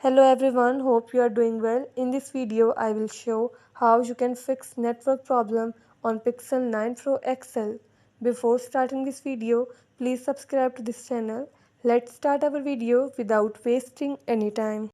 Hello everyone, hope you are doing well. In this video, I will show how you can fix network problem on Pixel 9 Pro XL. Before starting this video, please subscribe to this channel. Let's start our video without wasting any time.